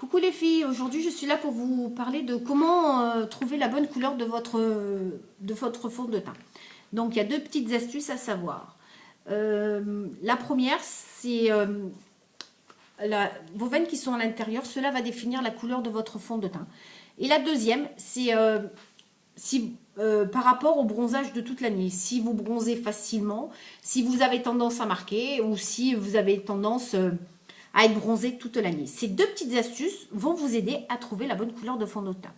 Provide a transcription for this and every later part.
Coucou les filles, aujourd'hui je suis là pour vous parler de comment trouver la bonne couleur de votre fond de teint. Donc il y a deux petites astuces à savoir. La première, c'est vos veines qui sont à l'intérieur, cela va définir la couleur de votre fond de teint. Et la deuxième, c'est par rapport au bronzage de toute l'année. Si vous bronzez facilement, si vous avez tendance à marquer ou si vous avez tendance à être bronzé toute l'année. Ces deux petites astuces vont vous aider à trouver la bonne couleur de fond de teint.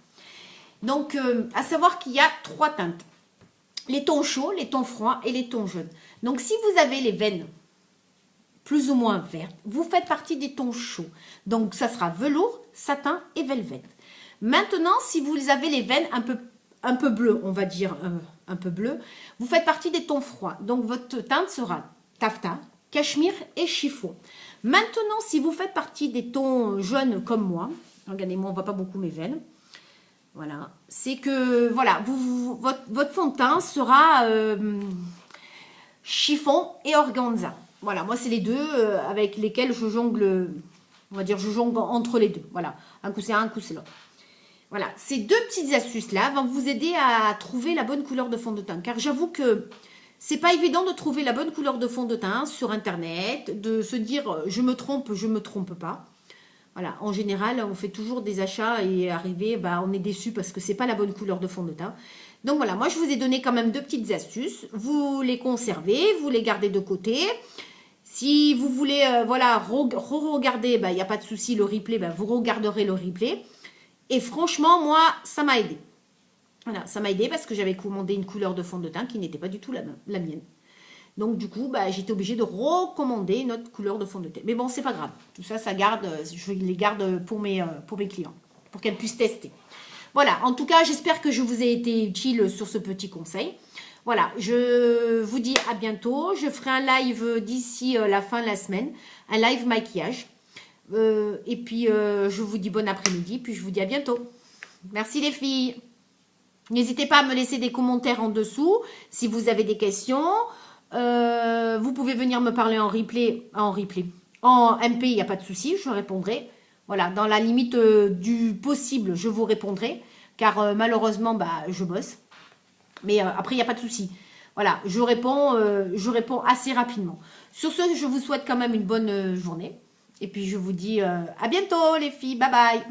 Donc, à savoir qu'il y a trois teintes. Les tons chauds, les tons froids et les tons jaunes. Donc, si vous avez les veines plus ou moins vertes, vous faites partie des tons chauds. Donc, ça sera velours, satin et velvet. Maintenant, si vous avez les veines un peu bleues, on va dire un peu bleues, vous faites partie des tons froids. Donc, votre teinte sera taffetas, cachemire et chiffon. Maintenant, si vous faites partie des tons jaunes comme moi, regardez-moi, on ne voit pas beaucoup mes veines. Voilà, c'est que voilà, votre fond de teint sera chiffon et organza. Voilà, moi c'est les deux avec lesquels je jongle, on va dire je jongle entre les deux. Voilà, un coup c'est un coup c'est l'autre. Voilà, ces deux petites astuces-là vont vous aider à trouver la bonne couleur de fond de teint. Car j'avoue que c'est pas évident de trouver la bonne couleur de fond de teint sur Internet, de se dire je me trompe pas. Voilà, en général, on fait toujours des achats et arrivé, on est déçu parce que c'est pas la bonne couleur de fond de teint. Donc voilà, moi je vous ai donné quand même deux petites astuces. Vous les conservez, vous les gardez de côté. Si vous voulez, re-regarder, il n'y a pas de souci, le replay, vous regarderez le replay. Et franchement, moi, ça m'a aidé. Voilà, ça m'a aidé parce que j'avais commandé une couleur de fond de teint qui n'était pas du tout la mienne. Donc du coup, j'étais obligée de recommander une autre couleur de fond de teint. Mais bon, c'est pas grave. Tout ça, ça garde, je les garde pour mes clients, pour qu'elles puissent tester. Voilà, en tout cas, j'espère que je vous ai été utile sur ce petit conseil. Voilà, je vous dis à bientôt. Je ferai un live d'ici la fin de la semaine, un live maquillage. Et puis, je vous dis bon après-midi, puis je vous dis à bientôt. Merci les filles. N'hésitez pas à me laisser des commentaires en dessous si vous avez des questions. Vous pouvez venir me parler en replay. En MP, il n'y a pas de souci, je répondrai. Voilà, dans la limite du possible, je vous répondrai. Car malheureusement, je bosse. Mais après, il n'y a pas de souci. Voilà, je réponds assez rapidement. Sur ce, je vous souhaite quand même une bonne journée. Et puis, je vous dis à bientôt les filles. Bye bye.